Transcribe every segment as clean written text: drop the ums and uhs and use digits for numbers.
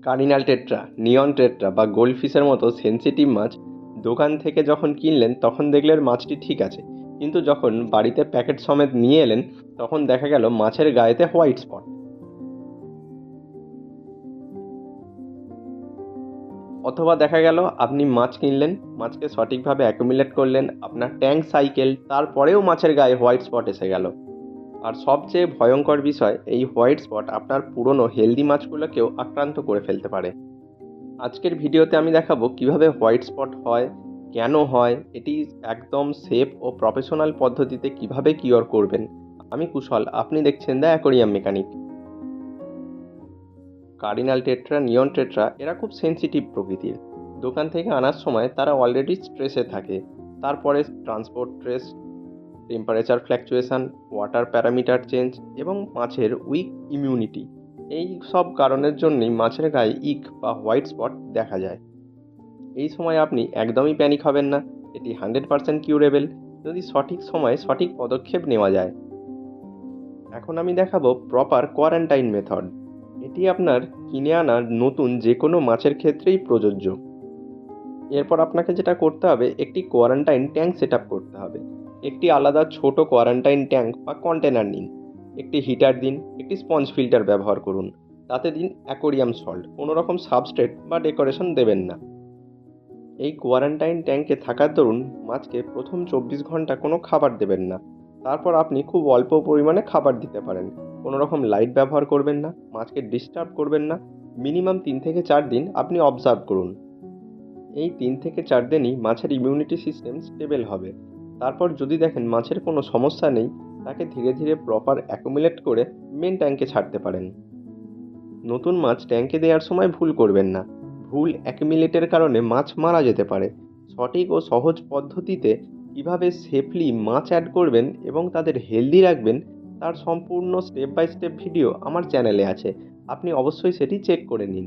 Cardinal tetra, নিয়ন tetra বা গোল্ডফিশের মতো sensitive মাছ দোকান থেকে যখন কিনলেন তখন দেখলেন মাছটি ঠিক আছে, কিন্তু যখন বাড়িতে প্যাকেট সমেত নিয়ে এলেন তখন দেখা গেল মাছের গায়েতে হোয়াইট স্পট। অথবা দেখা গেল আপনি মাছ কিনলেন, মাছকে সঠিকভাবে অ্যাকুমুলেট করলেন, আপনার ট্যাঙ্ক সাইকেল, তারপরেও মাছের গায়ে হোয়াইট স্পট এসে গেল। আর সবচেয়ে ভয়ঙ্কর বিষয়, এই হোয়াইট স্পট আপনার পুরনো হেলদি মাছগুলোকেও আক্রান্ত করে ফেলতে পারে। আজকের ভিডিওতে আমি দেখাবো কিভাবে হোয়াইট স্পট হয়, কেন হয়, এটি একদম সেফ ও প্রফেশনাল পদ্ধতিতে কিভাবে কিওর করবেন। আমি কুশল, আপনি দেখছেন the aquarium mechanic. Cardinal tetra, neon tetra এরা খুব সেনসিটিভ প্রকৃতির। দোকান থেকে আনার সময় তারা অলরেডি স্ট্রেসে থাকে। তারপরে transport stress, temperature fluctuation, water parameter change এবং মাছের উইক ইমিউনিটি, এই সব কারণের জন্যই মাছের গায়ে ইক বা হোয়াইট স্পট দেখা যায়। এই সময় আপনি একদমই প্যানিক হবেন না, এটি 100% কিউরেবল যদি সঠিক সময়ে সঠিক পদক্ষেপ নেওয়া যায়। এখন আমি দেখাবো প্রপার কোয়ারেন্টাইন মেথড। এটি আপনার কিনে আনা নতুন যে কোনো মাছের ক্ষেত্রেই প্রযোজ্য। এরপর আপনাকে যেটা করতে হবে, একটি কোয়ারেন্টাইন ট্যাঙ্ক সেট আপ করতে হবে। একটি আলাদা ছোট কোয়ারেন্টাইন ট্যাঙ্ক বা কন্টেনার নিন, একটি হিটার দিন, একটি স্পঞ্জ ফিল্টার ব্যবহার করুন, তাতে দিন অ্যাকোরিয়াম সল্ট, কোনো রকম সাবস্ট্রেট বা ডেকোরেশন দেবেন না। এই কোয়ারেন্টাইন ট্যাঙ্কে থাকার দরুন মাছকে প্রথম 24 ঘন্টা কোনো খাবার দেবেন না। তারপর আপনি খুব অল্প পরিমাণে খাবার দিতে পারেন। কোনো রকম লাইট ব্যবহার করবেন না, মাছকে ডিস্টার্ব করবেন না। মিনিমাম 3 থেকে 4 দিন আপনি অবজার্ভ করুন। এই 3 থেকে 4 দিনই মাছের ইমিউনিটি সিস্টেম স্টেবল হবে। তারপর যদি দেখেন মাছের কোনো সমস্যা নেই, তাকে ধীরে ধীরে প্রপার অ্যাকুমুলেট করে মেন ট্যাঙ্কে ছাড়তে পারেন। নতুন মাছ ট্যাঙ্কে দেওয়ার সময় ভুল করবেন না। ভুল অ্যাকুমুলেটের কারণে মাছ মারা যেতে পারে। সঠিক ও সহজ পদ্ধতিতে কিভাবে সেফলি মাছ অ্যাড করবেন এবং তাদের হেলদি রাখবেন, তার সম্পূর্ণ স্টেপ বাই স্টেপ ভিডিও আমার চ্যানেলে আছে, আপনি অবশ্যই সেটি চেক করে নিন।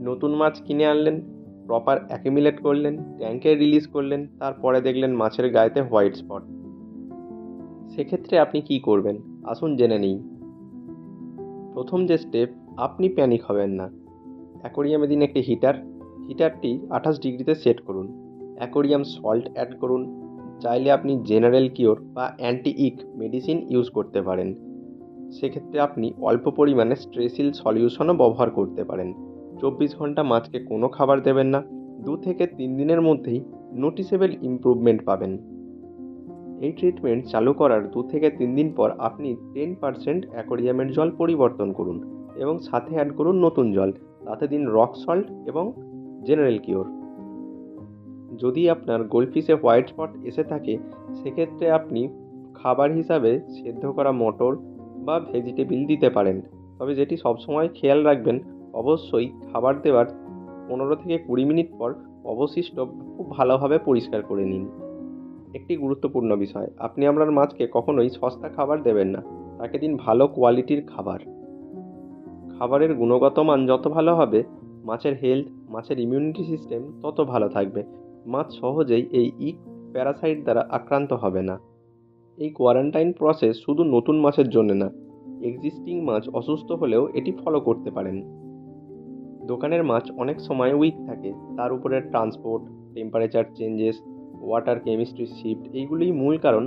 নতুন মাছ কিনে আনলেন, প্রপার অ্যাকুমুলেট করলেন, ট্যাঙ্কে রিলিজ করলেন, তারপরে দেখলেন মাছের গায়েতে হোয়াইট স্পট। সেক্ষেত্রে আপনি কি করবেন, আসুন জেনে নিই। প্রথম যে স্টেপ, আপনি প্যানিক হবেন না। অ্যাকোরিয়ামে দিন একটি হিটার। হিটারটি 28 ডিগ্রিতে সেট করুন। অ্যাকোরিয়াম সল্ট অ্যাড করুন। চাইলে আপনি জেনারেল কিওর বা অ্যান্টি ইক মেডিসিন ইউজ করতে পারেন। সেক্ষেত্রে আপনি অল্প পরিমাণে স্ট্রেসিল সলিউশনও ব্যবহার করতে পারেন। 24 ঘন্টা মাছকে কোনো খাবার দেবেন না। 2 থেকে 3 দিনের মধ্যেই নোটিসেবল ইমপ্রুভমেন্ট পাবেন। এই ট্রিটমেন্ট চালু করার 2 থেকে 3 দিন পর আপনি 10% অ্যাকোরিয়ামের জল পরিবর্তন করুন এবং সাথে অ্যাড করুন নতুন জল। তাতে দিন রক সল্ট এবং জেনারেল কিওর। যদি আপনার গোল্ডফিশে হোয়াইট স্পট এসে থাকে, সেক্ষেত্রে আপনি খাবার হিসাবে সেদ্ধ করা মটর বা ভেজিটেবিল দিতে পারেন। তবে যেটি সবসময় খেয়াল রাখবেন, অবশ্যই খাবার দেওয়ার 15 থেকে 20 মিনিট পর অবশিষ্ট খুব ভালোভাবে পরিষ্কার করে নিন। একটি গুরুত্বপূর্ণ বিষয়, আপনি আপনার মাছকে কখনোই সস্তা খাবার দেবেন না, তাকে দিন ভালো কোয়ালিটির খাবার। খাবারের গুণগত মান যত ভালো হবে, মাছের হেলথ, মাছের ইমিউনিটি সিস্টেম তত ভালো থাকবে। মাছ সহজেই এই ইক প্যারাসাইট দ্বারা আক্রান্ত হবে না। এই কোয়ারেন্টাইন প্রসেস শুধু নতুন মাছের জন্য না, এক্সিস্টিং মাছ অসুস্থ হলেও এটি ফলো করতে পারেন। দোকানের মাছ অনেক সময় উইক থাকে, তার উপরে transport, temperature changes, water chemistry shift, এইগুলিই মূল কারণ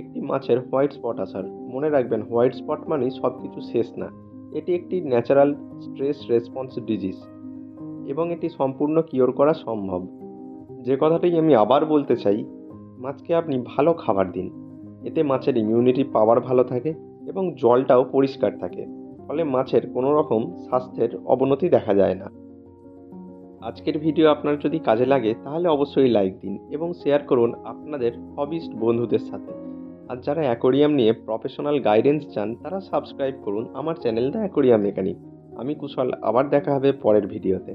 একটি মাছের হোয়াইট স্পট আসার। মনে রাখবেন, হোয়াইট স্পট মানেই সব কিছু শেষ না। এটি একটি ন্যাচারাল স্ট্রেস রেসপন্স ডিজিজ এবং এটি সম্পূর্ণ কিওর করা সম্ভব। যে কথাটি আমি আবার বলতে চাই, মাছকে আপনি ভালো খাবার দিন, এতে মাছের ইমিউনিটি পাওয়ার ভালো থাকে এবং জলটাও পরিষ্কার থাকে, ফলে মাছের কোনো রকম স্বাস্থ্যের অবনতি দেখা যায় না। আজকের ভিডিও আপনার যদি কাজে লাগে তাহলে অবশ্যই লাইক দিন এবং শেয়ার করুন আপনাদের হবিস্ট বন্ধুদের সাথে। আর যারা অ্যাকোরিয়াম নিয়ে প্রফেশনাল গাইডেন্স চান, তারা সাবস্ক্রাইব করুন আমার চ্যানেল দ্য অ্যাকোরিয়াম মেকানিক। আমি কুশল, আবার দেখা হবে পরের ভিডিওতে।